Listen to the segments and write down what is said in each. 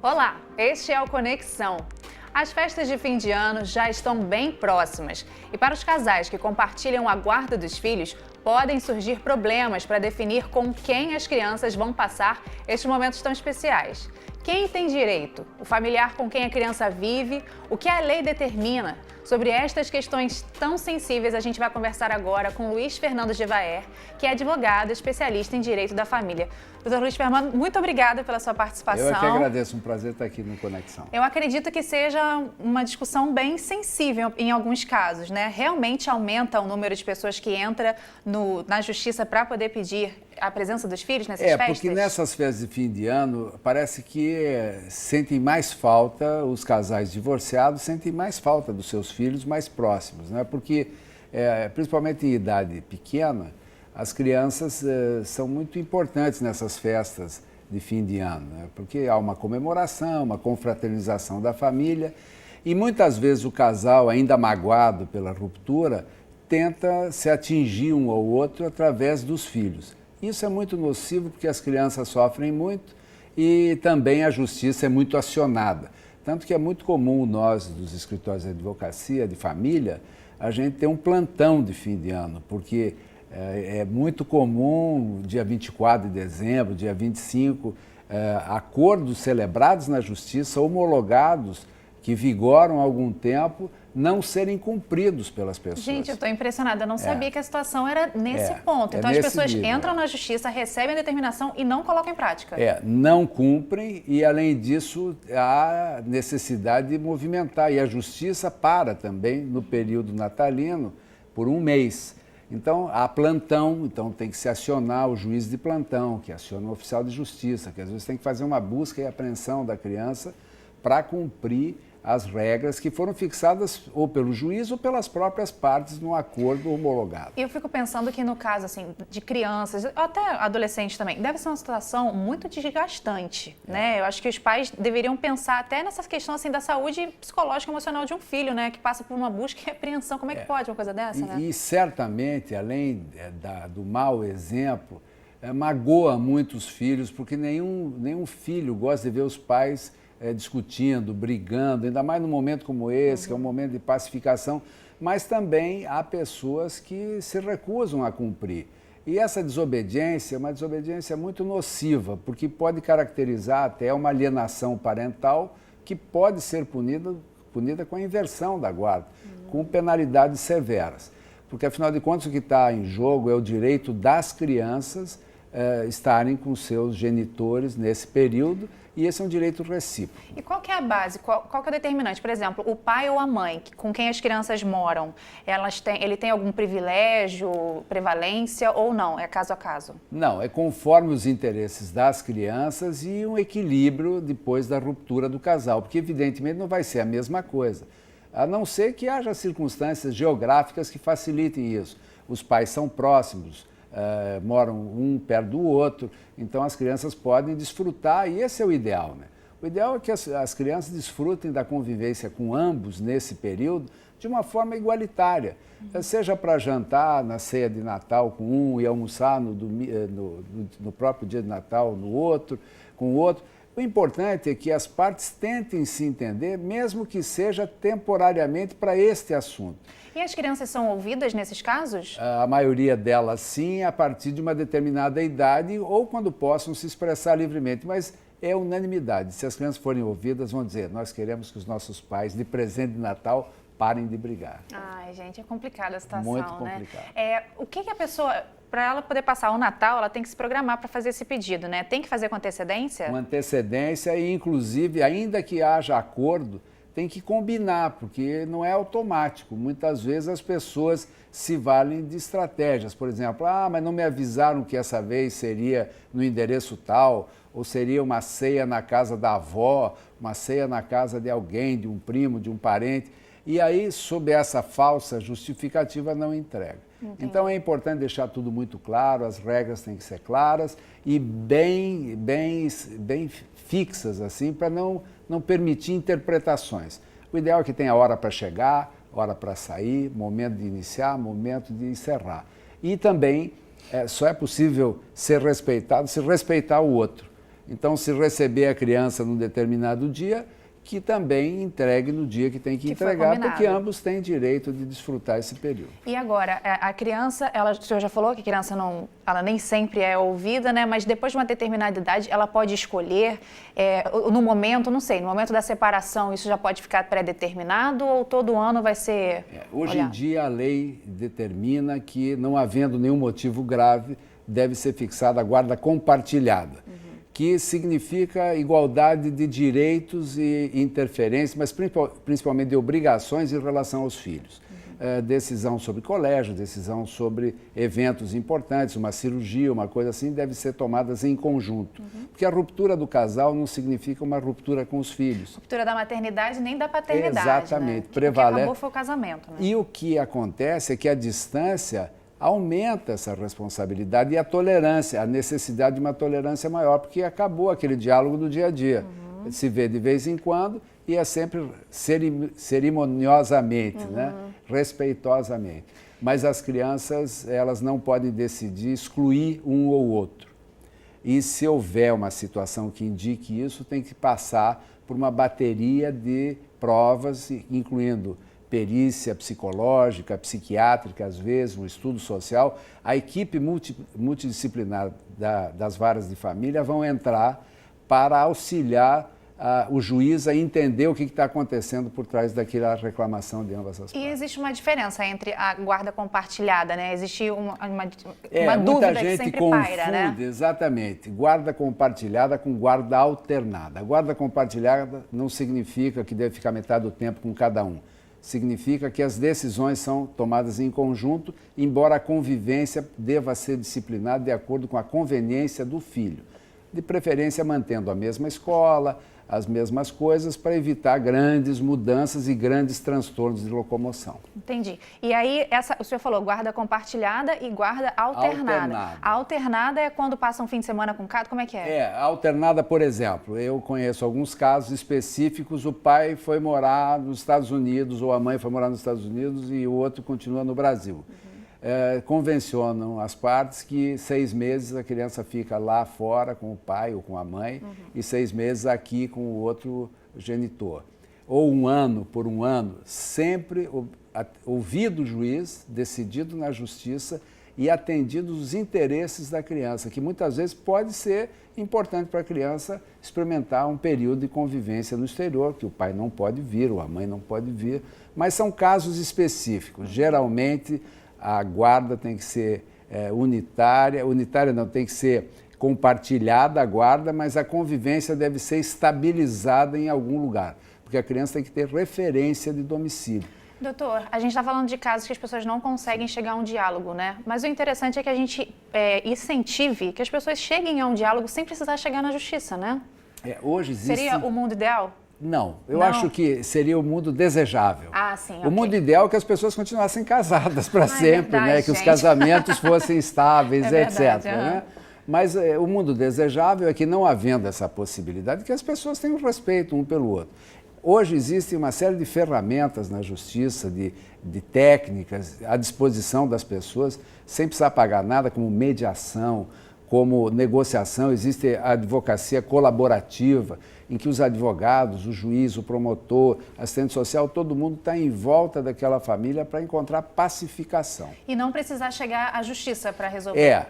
Olá, este é o Conexão. As festas de fim de ano já estão bem próximas e para os casais que compartilham a guarda dos filhos, podem surgir problemas para definir com quem as crianças vão passar estes momentos tão especiais. Quem tem direito? O familiar com quem a criança vive? O que a lei determina? Sobre estas questões tão sensíveis, a gente vai conversar agora com Luiz Fernando Gevaer, que é advogado especialista em direito da família. Doutor Luiz Fernando, muito obrigada pela sua participação. Eu é que agradeço, um prazer estar aqui no Conexão. Eu acredito que seja uma discussão bem sensível em alguns casos, né? Realmente aumenta o número de pessoas que entra na justiça para poder pedir a presença dos filhos nessas festas? Porque nessas festas de fim de ano, parece que sentem mais falta, os casais divorciados sentem mais falta dos seus filhos mais próximos, né? Porque, principalmente em idade pequena, as crianças são muito importantes nessas festas de fim de ano, né? Porque há uma comemoração, uma confraternização da família e muitas vezes o casal, ainda magoado pela ruptura, tenta se atingir um ao outro através dos filhos. Isso é muito nocivo porque as crianças sofrem muito e também a justiça é muito acionada. Tanto que é muito comum nós, dos escritórios de advocacia, de família, a gente ter um plantão de fim de ano, porque é muito comum, dia 24 de dezembro, dia 25, acordos celebrados na justiça, homologados, que vigoram há algum tempo, não serem cumpridos pelas pessoas. Gente, eu estou impressionada, eu não sabia que a situação era nesse ponto. Então as pessoas entram na justiça, recebem a determinação e não colocam em prática. Não cumprem e, além disso, há necessidade de movimentar. E a justiça para também no período natalino por um mês. Então, há plantão, então tem que se acionar o juiz de plantão, que aciona o oficial de justiça, que às vezes tem que fazer uma busca e apreensão da criança para cumprir as regras que foram fixadas ou pelo juiz ou pelas próprias partes num acordo homologado. Eu fico pensando que no caso assim, de crianças, até adolescentes também, deve ser uma situação muito desgastante, né? Eu acho que os pais deveriam pensar até nessa questão assim, da saúde psicológica e emocional de um filho, né? Que passa por uma busca e apreensão. Como é que pode uma coisa dessa, né? E certamente, além do mau exemplo, magoa muitos filhos, porque nenhum filho gosta de ver os pais discutindo, brigando, ainda mais num momento como esse, que é um momento de pacificação, mas também há pessoas que se recusam a cumprir. E essa desobediência é uma desobediência muito nociva, porque pode caracterizar até uma alienação parental que pode ser punida com a inversão da guarda, com penalidades severas. Porque, afinal de contas, o que está em jogo é o direito das crianças estarem com seus genitores nesse período, e esse é um direito recíproco. E qual que é a base, qual que é o determinante? Por exemplo, o pai ou a mãe com quem as crianças moram, ele tem algum privilégio, prevalência ou não? É caso a caso? Não, é conforme os interesses das crianças e um equilíbrio depois da ruptura do casal, porque evidentemente não vai ser a mesma coisa, a não ser que haja circunstâncias geográficas que facilitem isso. Os pais são próximos, moram um perto do outro, então as crianças podem desfrutar, e esse é o ideal, né? O ideal é que as crianças desfrutem da convivência com ambos nesse período de uma forma igualitária, seja para jantar na ceia de Natal com um e almoçar no próprio dia de Natal com o outro. O importante é que as partes tentem se entender, mesmo que seja temporariamente para este assunto. E as crianças são ouvidas nesses casos? A maioria delas sim, a partir de uma determinada idade ou quando possam se expressar livremente, mas é unanimidade. Se as crianças forem ouvidas, vão dizer, nós queremos que os nossos pais, de presente de Natal, parem de brigar. Ai, gente, é complicada a situação, muito complicado. Né? O que a pessoa, para ela poder passar o Natal, ela tem que se programar para fazer esse pedido, né? Tem que fazer com antecedência? Com antecedência e, inclusive, ainda que haja acordo, tem que combinar, porque não é automático. Muitas vezes as pessoas se valem de estratégias. Por exemplo, mas não me avisaram que essa vez seria no endereço tal, ou seria uma ceia na casa da avó, uma ceia na casa de alguém, de um primo, de um parente. E aí, sob essa falsa justificativa, não entrega. Entendi. Então é importante deixar tudo muito claro, as regras têm que ser claras e bem fixas, assim, para não permitir interpretações. O ideal é que tenha hora para chegar, hora para sair, momento de iniciar, momento de encerrar. E também só é possível ser respeitado se respeitar o outro. Então, se receber a criança num determinado dia, que também entregue no dia que tem que entregar, porque ambos têm direito de desfrutar esse período. E agora, a criança, o senhor já falou que a criança ela nem sempre é ouvida, né? Mas depois de uma determinada idade, ela pode escolher, no momento, não sei, no momento da separação, isso já pode ficar pré-determinado ou todo ano vai ser Hoje em dia, a lei determina que, não havendo nenhum motivo grave, deve ser fixada a guarda compartilhada. Que significa igualdade de direitos e interferência, mas principalmente de obrigações em relação aos filhos. Decisão sobre colégio, decisão sobre eventos importantes, uma cirurgia, uma coisa assim, deve ser tomadas em conjunto. Porque a ruptura do casal não significa uma ruptura com os filhos. Ruptura da maternidade nem da paternidade. Exatamente. Né? Prevalece. O que acabou foi o casamento. Né? E o que acontece é que a distância aumenta essa responsabilidade e a tolerância, a necessidade de uma tolerância maior, porque acabou aquele diálogo do dia a dia. Se vê de vez em quando e é sempre cerimoniosamente, né? Respeitosamente. Mas as crianças, elas não podem decidir excluir um ou outro. E se houver uma situação que indique isso, tem que passar por uma bateria de provas, incluindo perícia psicológica, psiquiátrica, às vezes, um estudo social. A equipe multidisciplinar das varas de família vão entrar para auxiliar o juiz a entender o que está acontecendo por trás daquela reclamação de ambas as partes. E existe uma diferença entre a guarda compartilhada, né? Existe uma muita dúvida gente que sempre confunde, paira, né? Exatamente, guarda compartilhada com guarda alternada. A guarda compartilhada não significa que deve ficar metade do tempo com cada um. Significa que as decisões são tomadas em conjunto, embora a convivência deva ser disciplinada de acordo com a conveniência do filho. De preferência, mantendo a mesma escola, as mesmas coisas, para evitar grandes mudanças e grandes transtornos de locomoção. Entendi. E aí, o senhor falou guarda compartilhada e guarda alternada. A alternada é quando passa um fim de semana com cada? Como é que é? A alternada, por exemplo, eu conheço alguns casos específicos, o pai foi morar nos Estados Unidos ou a mãe foi morar nos Estados Unidos e o outro continua no Brasil. Convencionam as partes que 6 meses a criança fica lá fora com o pai ou com a mãe e 6 meses aqui com o outro genitor. Ou por um ano, sempre ouvido o juiz, decidido na justiça e atendido os interesses da criança, que muitas vezes pode ser importante para a criança experimentar um período de convivência no exterior, que o pai não pode vir ou a mãe não pode vir, mas são casos específicos. Geralmente, a guarda tem que ser unitária não, tem que ser compartilhada a guarda, mas a convivência deve ser estabilizada em algum lugar, porque a criança tem que ter referência de domicílio. Doutor, a gente está falando de casos que as pessoas não conseguem chegar a um diálogo, né? Mas o interessante é que a gente incentive que as pessoas cheguem a um diálogo sem precisar chegar na justiça, né? Hoje existe... Seria o mundo ideal? Não, eu acho que seria o mundo desejável. Sim, O mundo ideal é que as pessoas continuassem casadas para sempre, verdade, né? Que os casamentos fossem estáveis, etc. Né? Mas o mundo desejável é que, não havendo essa possibilidade, que as pessoas tenham respeito um pelo outro. Hoje existe uma série de ferramentas na justiça, de técnicas à disposição das pessoas, sem precisar pagar nada, como mediação, como negociação. Existe a advocacia colaborativa, em que os advogados, o juiz, o promotor, assistente social, todo mundo está em volta daquela família para encontrar pacificação. E não precisar chegar à justiça para resolver.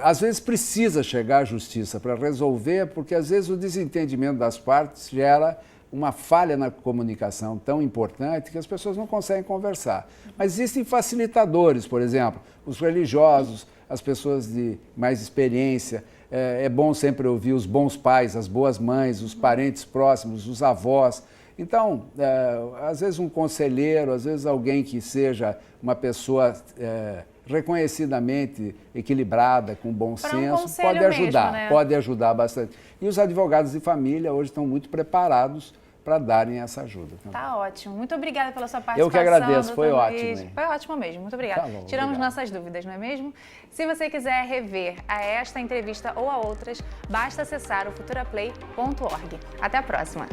Às vezes precisa chegar à justiça para resolver, porque às vezes o desentendimento das partes gera uma falha na comunicação tão importante que as pessoas não conseguem conversar. Mas existem facilitadores, por exemplo, os religiosos, as pessoas de mais experiência. É bom sempre ouvir os bons pais, as boas mães, os parentes próximos, os avós. Então, às vezes um conselheiro, às vezes alguém que seja uma pessoa reconhecidamente equilibrada, com bom senso, pode ajudar, mesmo, né? Pode ajudar bastante. E os advogados de família hoje estão muito preparados para darem essa ajuda. Tá ótimo. Muito obrigada pela sua participação. Eu que agradeço, foi ótimo. Foi ótimo mesmo, muito obrigada. Tá bom, Tiramos obrigado. nossas dúvidas, não é mesmo? Se você quiser rever esta entrevista ou a outras, basta acessar o futuraplay.org. Até a próxima!